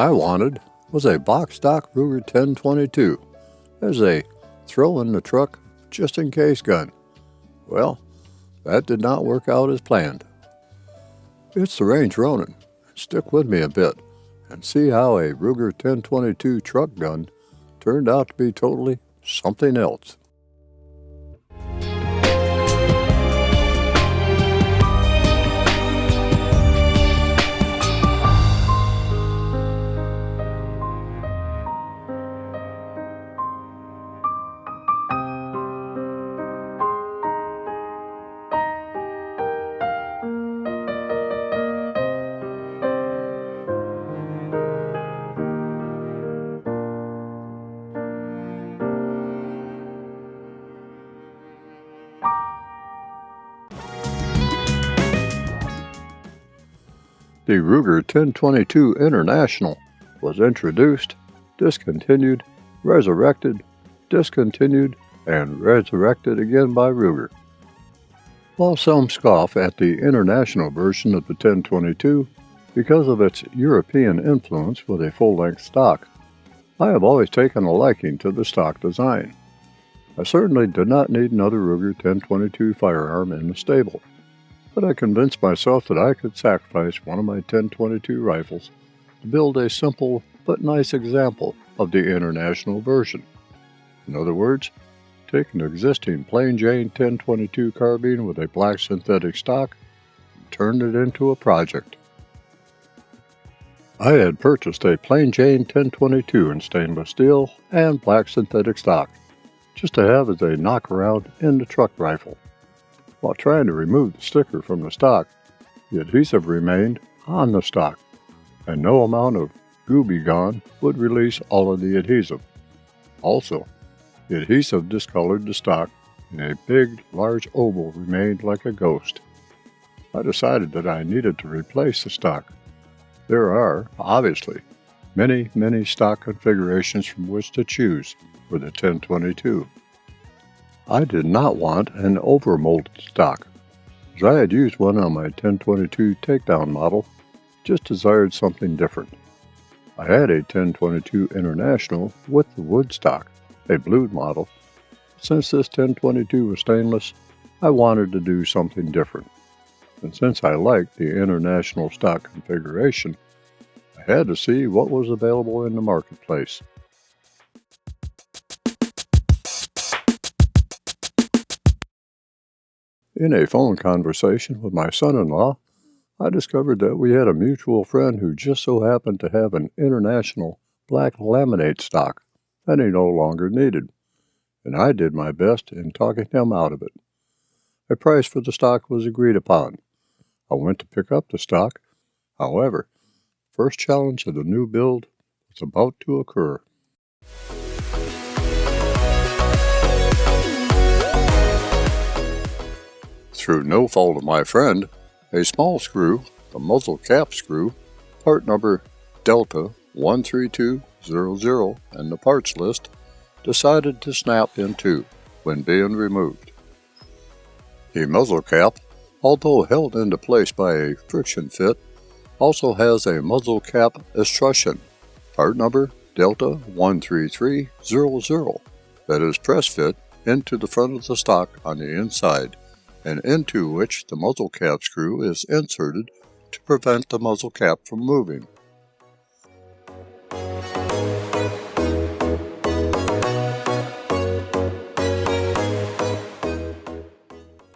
I wanted was a box stock Ruger 1022 as a throw in the truck just in case gun. Well, that did not work out as planned. It's the Range Ronin. Stick with me a bit and see how a Ruger 1022 truck gun turned out to be totally something else. The Ruger 1022 International was introduced, discontinued, resurrected, discontinued, and resurrected again by Ruger. While some scoff at the international version of the 1022 because of its European influence with a full-length stock, I have always taken a liking to the stock design. I certainly did not need another Ruger 1022 firearm in the stable, but I convinced myself that I could sacrifice one of my 1022 rifles to build a simple but nice example of the international version. In other words, take an existing plain Jane 1022 carbine with a black synthetic stock and turn it into a project. I had purchased a plain Jane 1022 in stainless steel and black synthetic stock, just to have as a knockaround in the truck rifle. While trying to remove the sticker from the stock, the adhesive remained on the stock, and no amount of Gooby Gone would release all of the adhesive. Also, the adhesive discolored the stock, and a big, large oval remained like a ghost. I decided that I needed to replace the stock. There are, obviously, many stock configurations from which to choose for the 1022. I did not want an overmolded stock, as I had used one on my 1022 takedown model, just desired something different. I had a 1022 International with the wood stock, a blued model. Since this 1022 was stainless, I wanted to do something different. And since I liked the International stock configuration, I had to see what was available in the marketplace. In a phone conversation with my son-in-law, I discovered that we had a mutual friend who just so happened to have an International black laminate stock that he no longer needed, and I did my best in talking him out of it. A price for the stock was agreed upon. I went to pick up the stock. However, the first challenge of the new build was about to occur. Through no fault of my friend, a small screw, the muzzle cap screw, part number Delta 13200 in the parts list, decided to snap in two when being removed. The muzzle cap, although held into place by a friction fit, also has a muzzle cap estrussion, part number Delta 13300, that is press fit into the front of the stock on the inside, and into which the muzzle cap screw is inserted to prevent the muzzle cap from moving.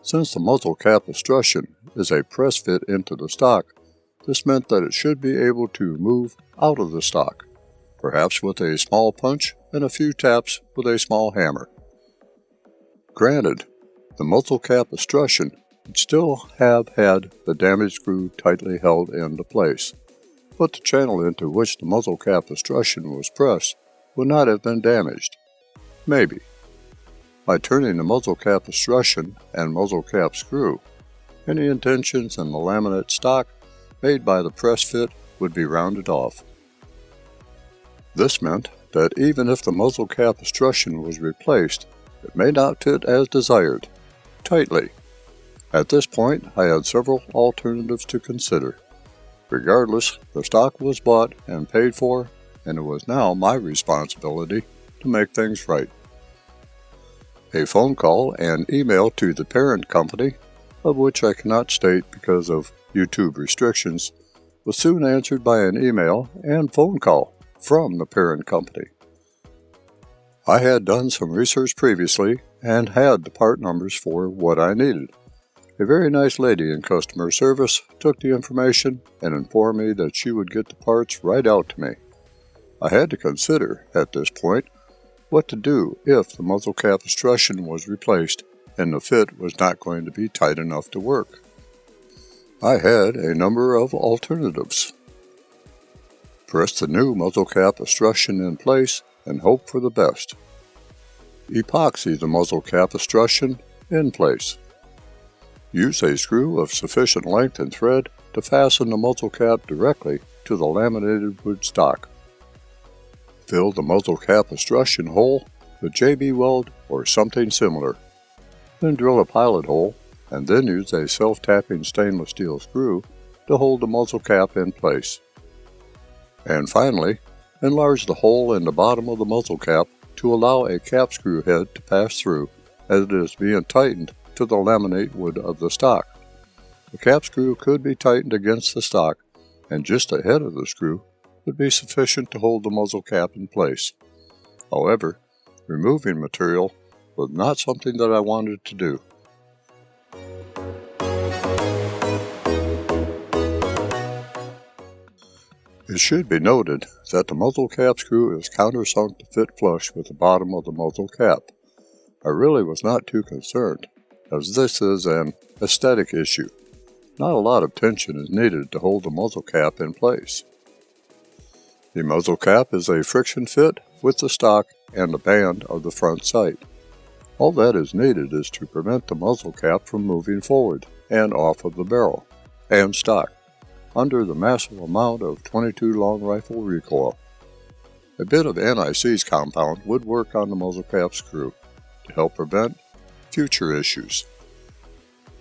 Since the muzzle cap estrussion is a press fit into the stock, this meant that it should be able to move out of the stock, perhaps with a small punch and a few taps with a small hammer. Granted, the muzzle cap estrussion would still have had the damaged screw tightly held into place, but the channel into which the muzzle cap estrussion was pressed would not have been damaged. Maybe. By turning the muzzle cap estrussion and muzzle cap screw, any intentions in the laminate stock made by the press fit would be rounded off. This meant that even if the muzzle cap estrussion was replaced, it may not fit as desired, tightly. At this point, I had several alternatives to consider. Regardless, the stock was bought and paid for, and it was now my responsibility to make things right. A phone call and email to the parent company, of which I cannot state because of YouTube restrictions, was soon answered by an email and phone call from the parent company. I had done some research previously and had the part numbers for what I needed. A very nice lady in customer service took the information and informed me that she would get the parts right out to me. I had to consider, at this point, what to do if the muzzle cap escutcheon was replaced and the fit was not going to be tight enough to work. I had a number of alternatives. Press the new muzzle cap escutcheon in place and hope for the best. Epoxy the muzzle cap escutcheon in place. Use a screw of sufficient length and thread to fasten the muzzle cap directly to the laminated wood stock. Fill the muzzle cap escutcheon hole with JB weld or something similar. Then drill a pilot hole and then use a self-tapping stainless steel screw to hold the muzzle cap in place. And finally, enlarge the hole in the bottom of the muzzle cap to allow a cap screw head to pass through as it is being tightened to the laminate wood of the stock. The cap screw could be tightened against the stock, and just ahead of the screw would be sufficient to hold the muzzle cap in place. However, removing material was not something that I wanted to do. It should be noted that the muzzle cap screw is countersunk to fit flush with the bottom of the muzzle cap. I really was not too concerned, as this is an aesthetic issue. Not a lot of tension is needed to hold the muzzle cap in place. The muzzle cap is a friction fit with the stock and the band of the front sight. All that is needed is to prevent the muzzle cap from moving forward and off of the barrel and stock under the massive amount of .22 long rifle recoil. A bit of anti-seize compound would work on the muzzle cap screw to help prevent future issues.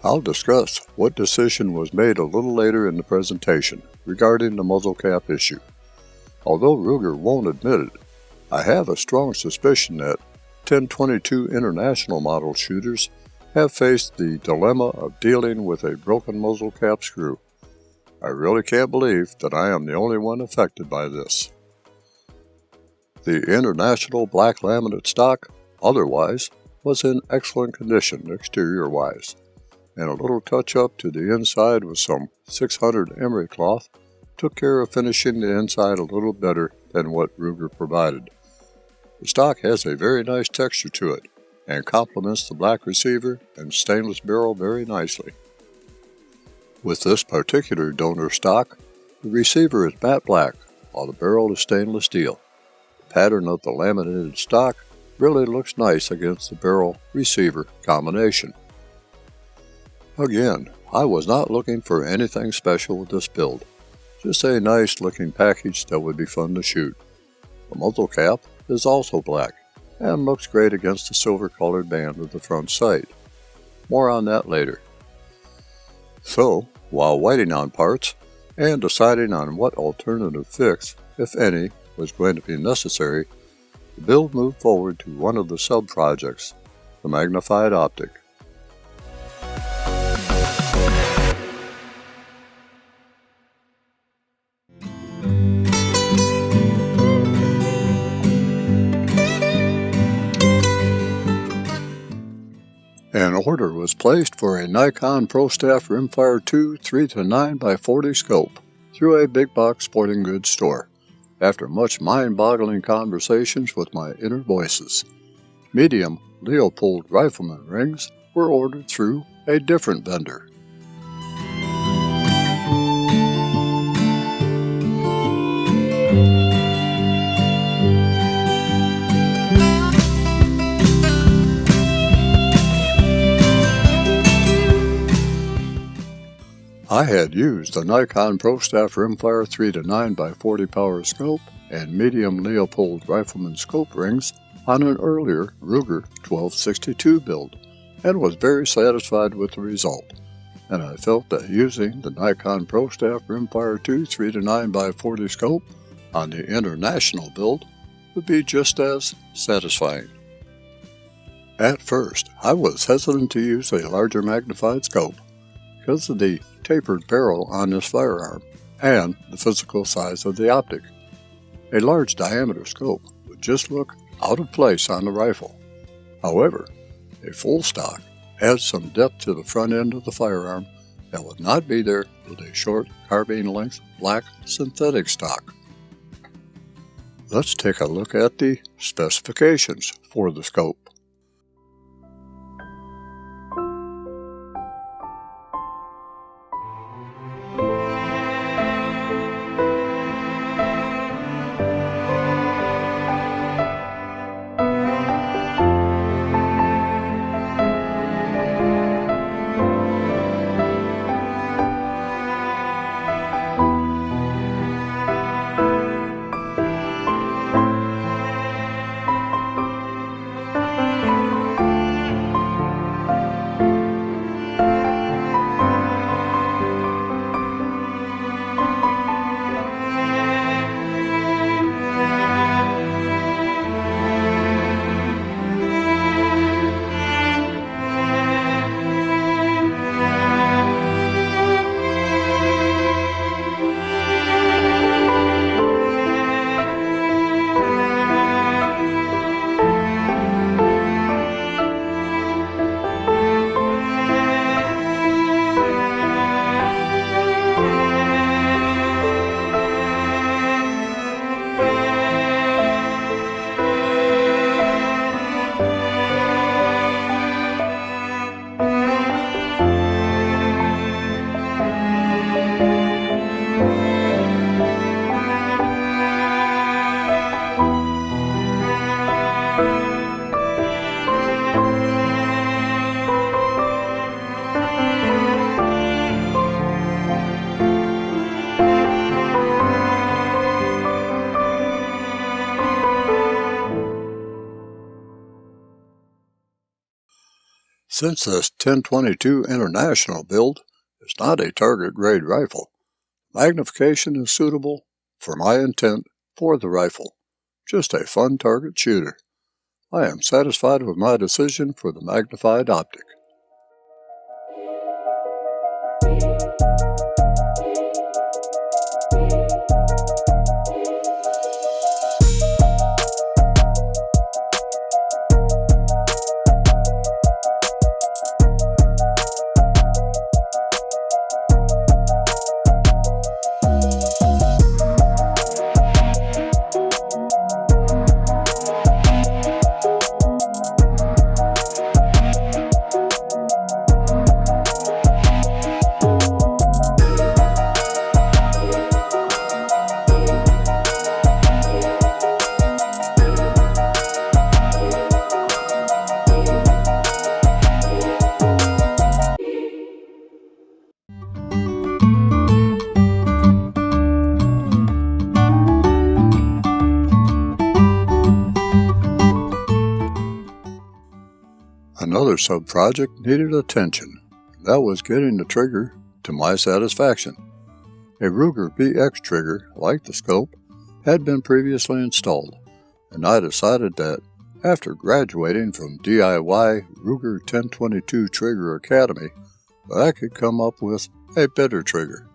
I'll discuss what decision was made a little later in the presentation regarding the muzzle cap issue. Although Ruger won't admit it, I have a strong suspicion that 10/22 international model shooters have faced the dilemma of dealing with a broken muzzle cap screw. I really can't believe that I am the only one affected by this. The international black laminate stock, otherwise, was in excellent condition exterior-wise, and a little touch-up to the inside with some 600 emery cloth took care of finishing the inside a little better than what Ruger provided. The stock has a very nice texture to it, and complements the black receiver and stainless barrel very nicely. With this particular donor stock, the receiver is matte black, while the barrel is stainless steel. The pattern of the laminated stock really looks nice against the barrel-receiver combination. Again, I was not looking for anything special with this build, just a nice looking package that would be fun to shoot. The muzzle cap is also black, and looks great against the silver colored band of the front sight. More on that later. So, while waiting on parts, and deciding on what alternative fix, if any, was going to be necessary, the build moved forward to one of the sub-projects, the magnified optic. An order was placed for a Nikon PROSTAFF Rimfire 2 3-9x40 scope through a big box sporting goods store, after much mind-boggling conversations with my inner voices. Medium Leupold Rifleman rings were ordered through a different vendor. I had used the Nikon PROSTAFF Rimfire 3-9x40 power scope and medium Leupold Rifleman scope rings on an earlier Ruger 1262 build, and was very satisfied with the result. and I felt that using the Nikon PROSTAFF Rimfire 2 3-9x40 scope on the international build would be just as satisfying. At first, I was hesitant to use a larger magnified scope because of the tapered barrel on this firearm and the physical size of the optic. A large diameter scope would just look out of place on the rifle. However, a full stock adds some depth to the front end of the firearm that would not be there with a short carbine length black synthetic stock. Let's take a look at the specifications for the scope. Since this 1022 International build is not a target grade rifle, magnification is suitable for my intent for the rifle, just a fun target shooter. I am satisfied with my decision for the magnified optic. Another sub-project needed attention. That was getting the trigger to my satisfaction. A Ruger BX trigger, like the scope, had been previously installed, and I decided that after graduating from DIY Ruger 1022 Trigger Academy, that I could come up with a better trigger.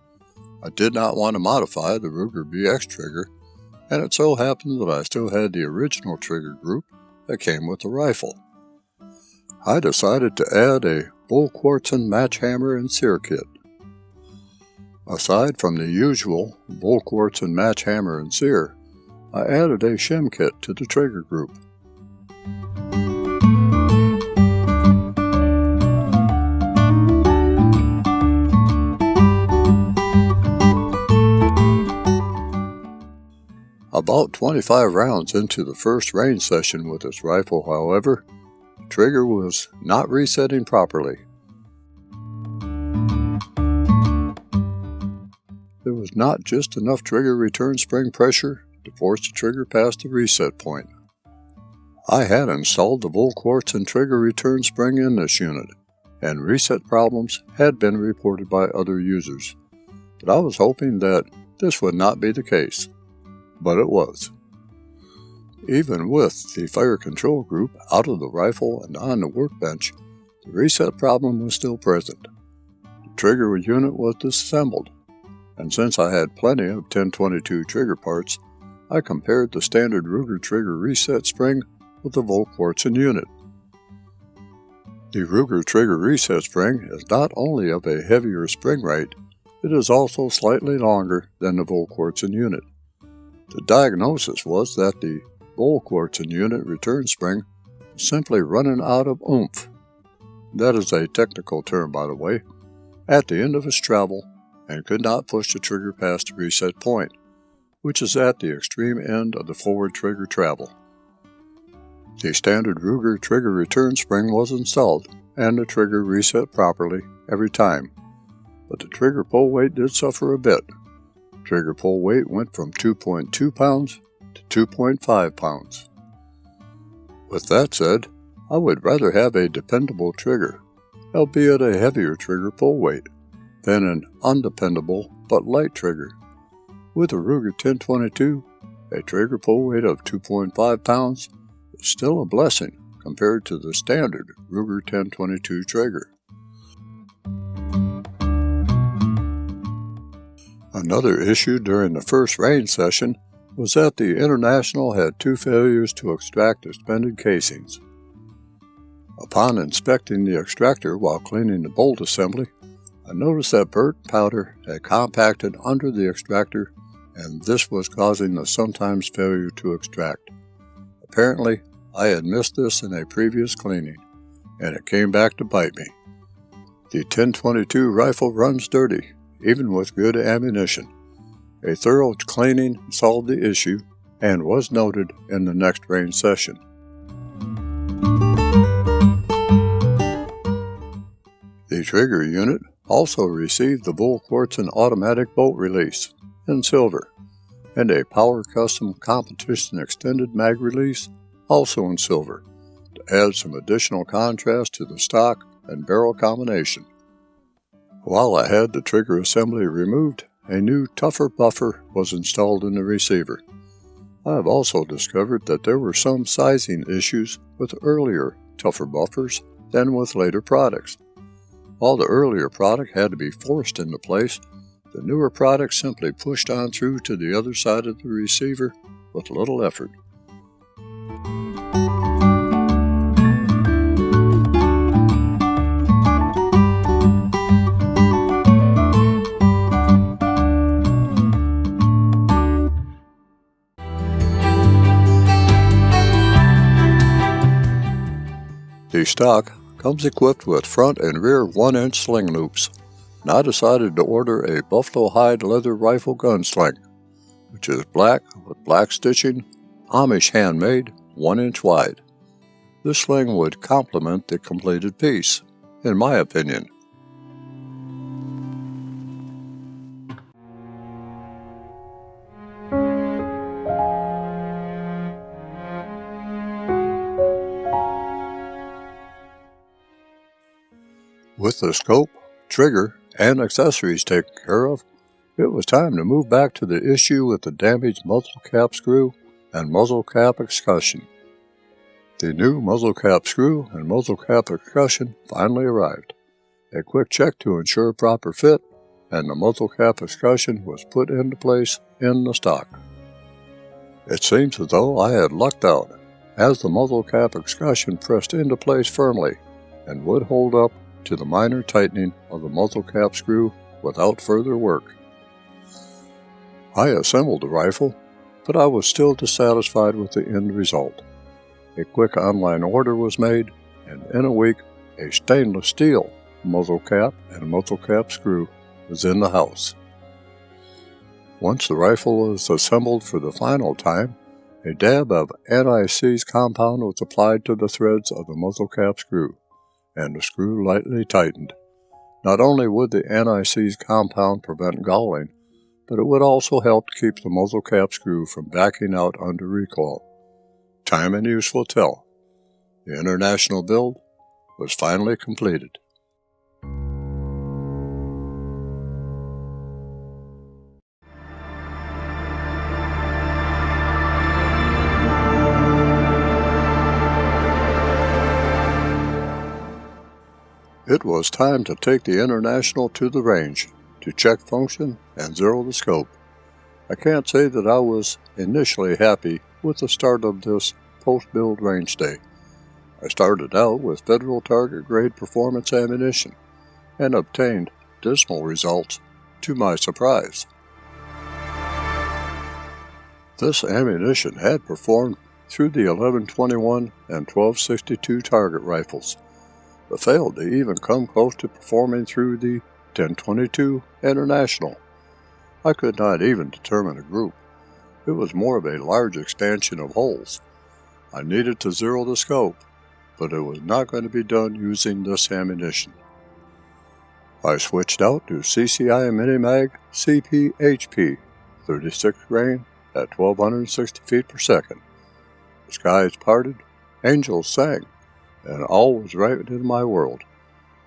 I did not want to modify the Ruger BX trigger, and it so happened that I still had the original trigger group that came with the rifle. I decided to add a Volquartsen match hammer and sear kit. Aside from the usual Volquartsen match hammer and sear, I added a shim kit to the trigger group. About 25 rounds into the first range session with this rifle, however, the trigger was not resetting properly. There was not just enough trigger return spring pressure to force the trigger past the reset point. I had installed the Volquartsen trigger return spring in this unit, and reset problems had been reported by other users, but I was hoping that this would not be the case. But it was. Even with the fire control group out of the rifle and on the workbench, the reset problem was still present. The trigger unit was disassembled, and since I had plenty of 1022 trigger parts, I compared the standard Ruger trigger reset spring with the Volquartsen unit. The Ruger trigger reset spring is not only of a heavier spring rate, it is also slightly longer than the Volquartsen unit. The diagnosis was that the Volquartsen unit return spring was simply running out of oomph. That is a technical term, by the way, at the end of its travel, and could not push the trigger past the reset point, which is at the extreme end of the forward trigger travel. The standard Ruger trigger return spring was installed, and the trigger reset properly every time, but the trigger pull weight did suffer a bit. Trigger pull weight went from 2.2 pounds to 2.5 pounds. With that said, I would rather have a dependable trigger, albeit a heavier trigger pull weight, than an undependable but light trigger. With a Ruger 1022, a trigger pull weight of 2.5 pounds is still a blessing compared to the standard Ruger 1022 trigger. Another issue during the first range session was that the International had 2 failures to extract suspended casings. Upon inspecting the extractor while cleaning the bolt assembly, I noticed that burnt powder had compacted under the extractor, and this was causing the sometimes failure to extract. Apparently, I had missed this in a previous cleaning, and it came back to bite me. The 1022 rifle runs dirty, even with good ammunition. A thorough cleaning solved the issue and was noted in the next range session. The trigger unit also received the Volquartsen automatic bolt release in silver and a Power Custom Competition extended mag release also in silver to add some additional contrast to the stock and barrel combination. While I had the trigger assembly removed, a new Tuffer Buffer was installed in the receiver. I have also discovered that there were some sizing issues with earlier Tuffer Buffers than with later products. While the earlier product had to be forced into place, the newer product simply pushed on through to the other side of the receiver with little effort. The stock comes equipped with front and rear 1-inch sling loops, and I decided to order a buffalo hide leather rifle gun sling, which is black with black stitching, Amish handmade, 1-inch wide. This sling would complement the completed piece, in my opinion. With the scope, trigger, and accessories taken care of, it was time to move back to the issue with the damaged muzzle cap screw and muzzle cap excussion. The new muzzle cap screw and muzzle cap excussion finally arrived. A quick check to ensure proper fit, and the muzzle cap excussion was put into place in the stock. It seems as though I had lucked out, as the muzzle cap excussion pressed into place firmly and would hold up to the minor tightening of the muzzle cap screw without further work. I assembled the rifle, but I was still dissatisfied with the end result. A quick online order was made, and in a week, a stainless steel muzzle cap and muzzle cap screw was in the house. Once the rifle was assembled for the final time, a dab of anti-seize compound was applied to the threads of the muzzle cap screw, and the screw lightly tightened. Not only would the anti-seize compound prevent galling, but it would also help to keep the muzzle cap screw from backing out under recoil. Time and use will tell. The international build was finally completed. It was time to take the International to the range to check function and zero the scope. I can't say that I was initially happy with the start of this post-build range day. I started out with Federal Target Grade Performance ammunition and obtained dismal results to my surprise. This ammunition had performed through the 1121 and 1262 target rifles, but failed to even come close to performing through the 1022 International. I could not even determine a group. It was more of a large expansion of holes. I needed to zero the scope, but it was not going to be done using this ammunition. I switched out to CCI Minimag CP-HP, 36 grain at 1260 feet per second. The skies parted, angels sang, and all was right in my world.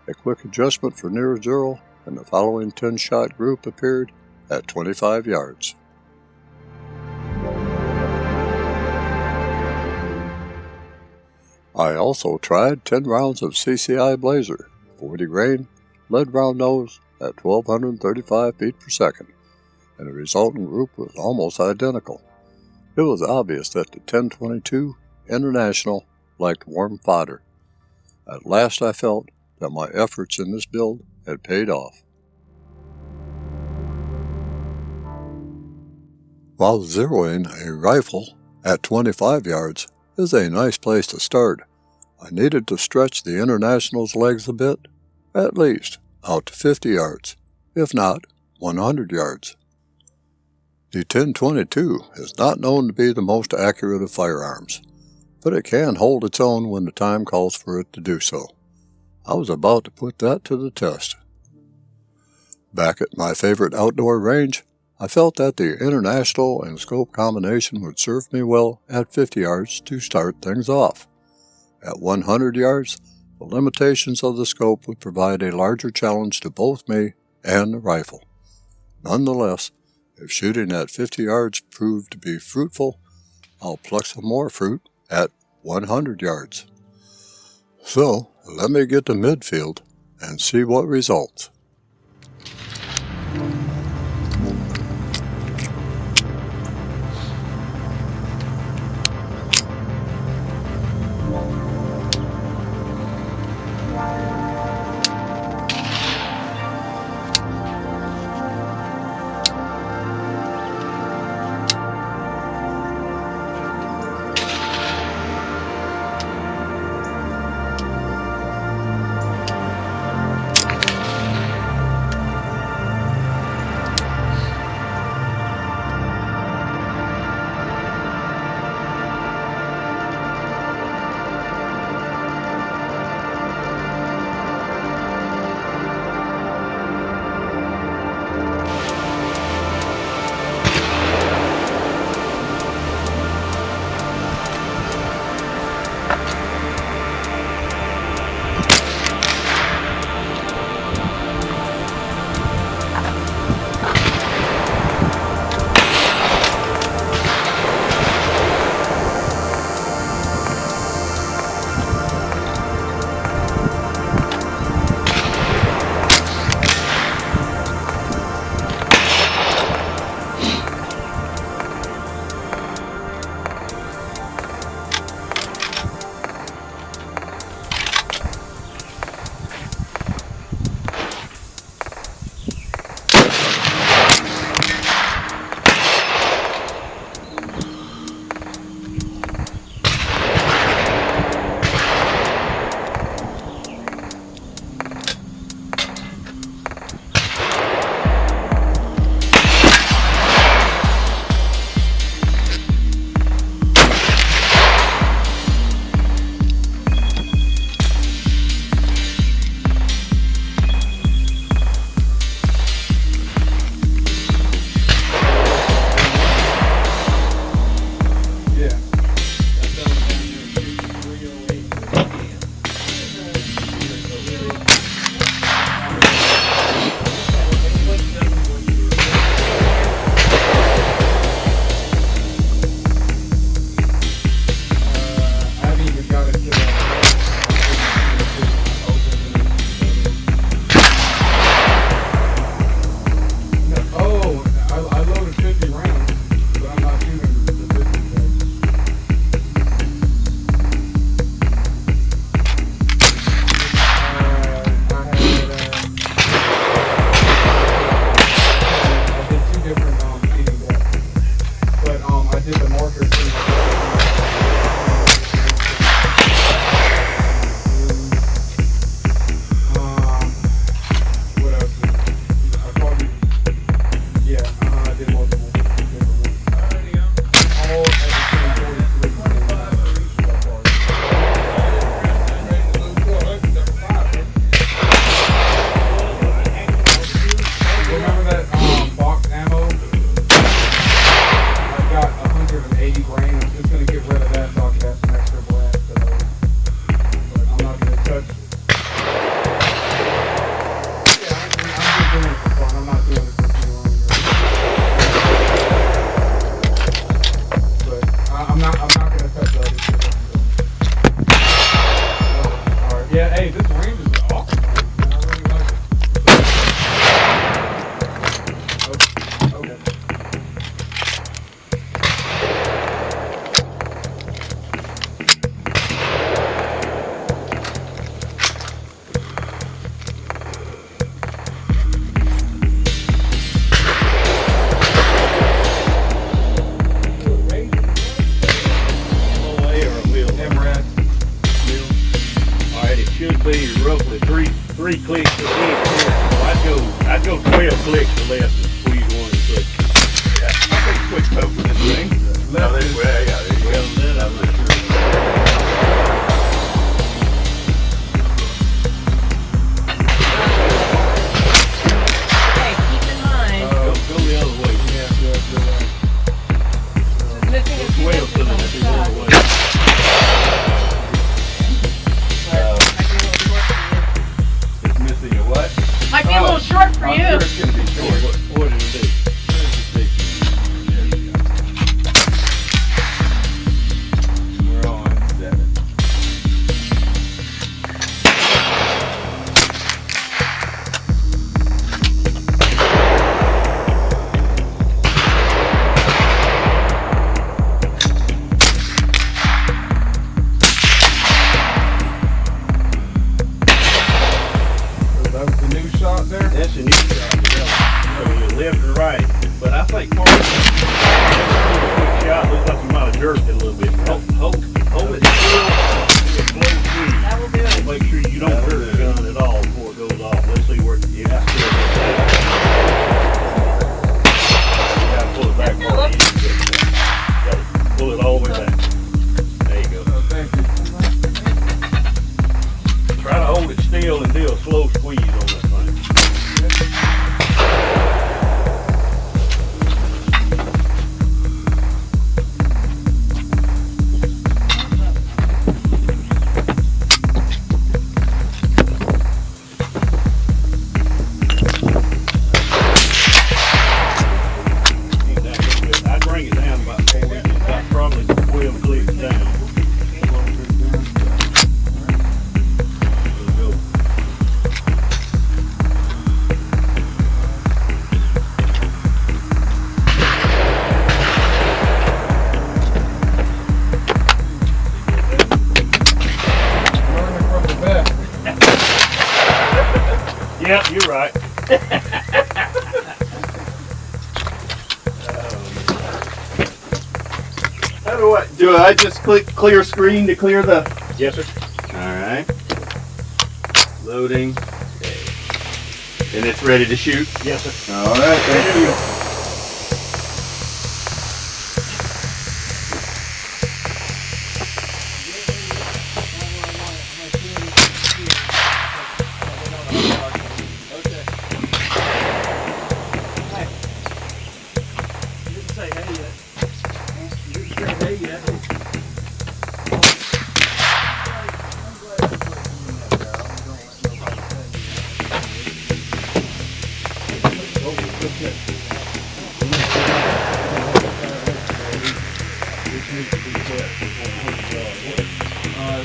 A quick adjustment for near zero, and the following 10-shot group appeared at 25 yards. I also tried 10 rounds of CCI Blazer, 40 grain, lead round nose at 1235 feet per second, and the resultant group was almost identical. It was obvious that the 1022 International liked warm fodder. At last I felt that my efforts in this build had paid off. While zeroing a rifle at 25 yards is a nice place to start, I needed to stretch the International's legs a bit, at least out to 50 yards, if not 100 yards. The 1022 is not known to be the most accurate of firearms, but it can hold its own when the time calls for it to do so. I was about to put that to the test. Back at my favorite outdoor range, I felt that the International and scope combination would serve me well at 50 yards to start things off. At 100 yards, the limitations of the scope would provide a larger challenge to both me and the rifle. Nonetheless, if shooting at 50 yards proved to be fruitful, I'll pluck some more fruit at 100 yards. So, let me get to midfield and see what results. the left and squeeze one and push. Yeah, I think quick poke for this thing. No, this way, yeah, there you go. Well, then I'm not sure. Okay, keep in mind. Go the other way. Missing a few Well, inches so on that the it's the other side. way. It's missing a what? Might be a little short for I'm you. sure it's gonna be short. What did it do? There you go. We're on 7. That was the new shot there? That's a new shot. So you left and right. But I think part of the quick shot looks like you might have jerked it a little bit. Hold it still. That will do it. Make sure you don't hurt the gun at all before it goes off. Let's see where it's still. You gotta pull it back more. You gotta pull it all the way back. There you go. Oh, thank you. Try to hold it still and do a slow squeeze on that thing. Ain't that good. I'd bring it down about 4 inches, about probably 12 clicks down. Let's go. Learning from the best. Yep, you're right. How do I just click clear screen to clear the... Yes, sir. Alright. Loading. Okay. And it's ready to shoot? Yes, sir. Alright, thank you.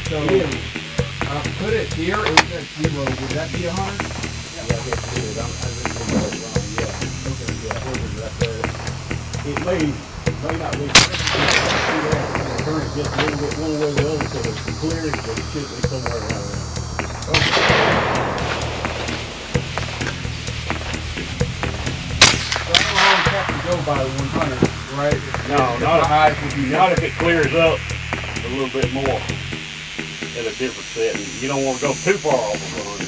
So I put it here, it was at 0. Would that be 100? It may not be. Turn it just a little bit one way or the other so it's clear, but it should be somewhere around there. So I don't always have to go by the 100, right? No, not if it clears up a little bit more at a different setting. You don't want to go too far off of 100.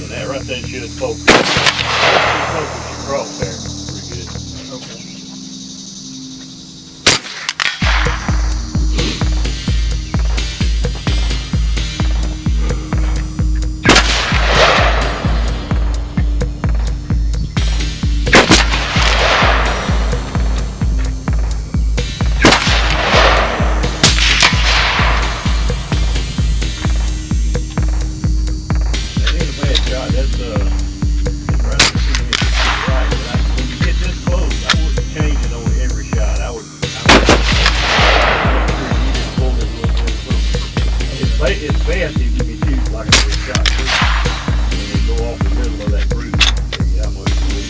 Yeah, that right there should focus. Focus your crosshair pretty good. Okay. That ain't a bad shot. That's right. Right. But when you get this close, I wouldn't change it on every shot. I would make sure you just pull it a little bit closer. It's best if you can shoot like a good shot too, and then go off the middle of that groove. See how much it is.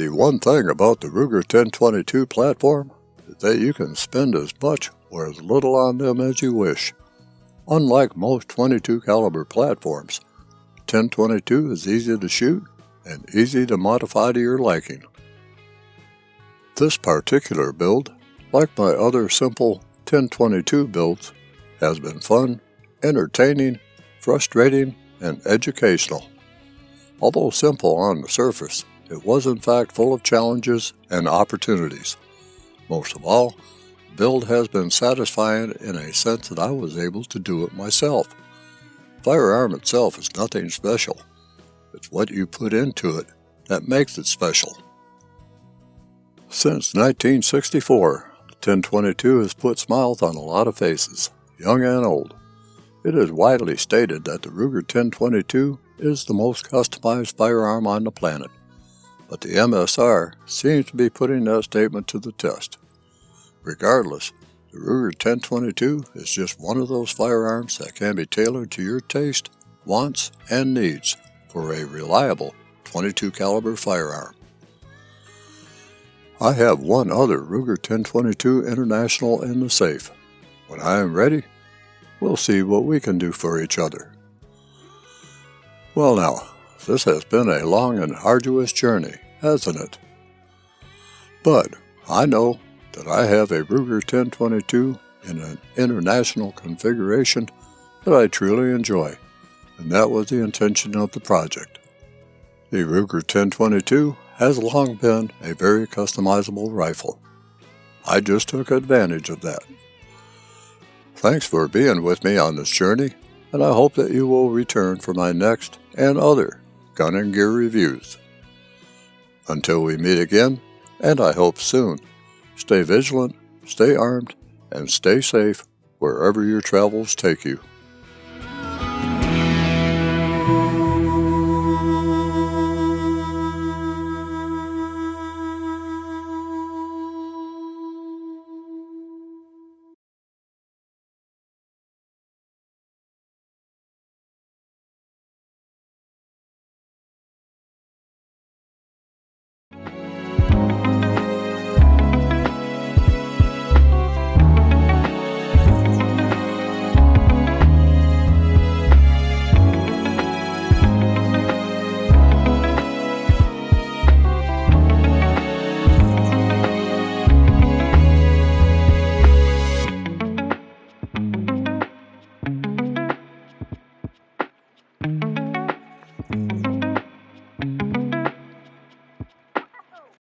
The one thing about the Ruger 1022 platform is that you can spend as much or as little on them as you wish. Unlike most 22 caliber platforms, 1022 is easy to shoot and easy to modify to your liking. This particular build, like my other simple 1022 builds, has been fun, entertaining, frustrating, and educational. Although simple on the surface, it was in fact full of challenges and opportunities. Most of all, the build has been satisfying in a sense that I was able to do it myself. The firearm itself is nothing special. It's what you put into it that makes it special. Since 1964, the 1022 has put smiles on a lot of faces, young and old. It is widely stated that the Ruger 1022 is the most customized firearm on the planet, but the MSR seems to be putting that statement to the test. Regardless, the Ruger 1022 is just one of those firearms that can be tailored to your taste, wants, and needs for a reliable 22 caliber firearm. I have one other Ruger 1022 International in the safe. When I am ready, we'll see what we can do for each other. Well now, this has been a long and arduous journey, hasn't it? But I know that I have a Ruger 1022 in an international configuration that I truly enjoy, and that was the intention of the project. The Ruger 1022 has long been a very customizable rifle. I just took advantage of that. Thanks for being with me on this journey, and I hope that you will return for my next and other gun and gear reviews. Until we meet again, and I hope soon, stay vigilant, stay armed, and stay safe wherever your travels take you.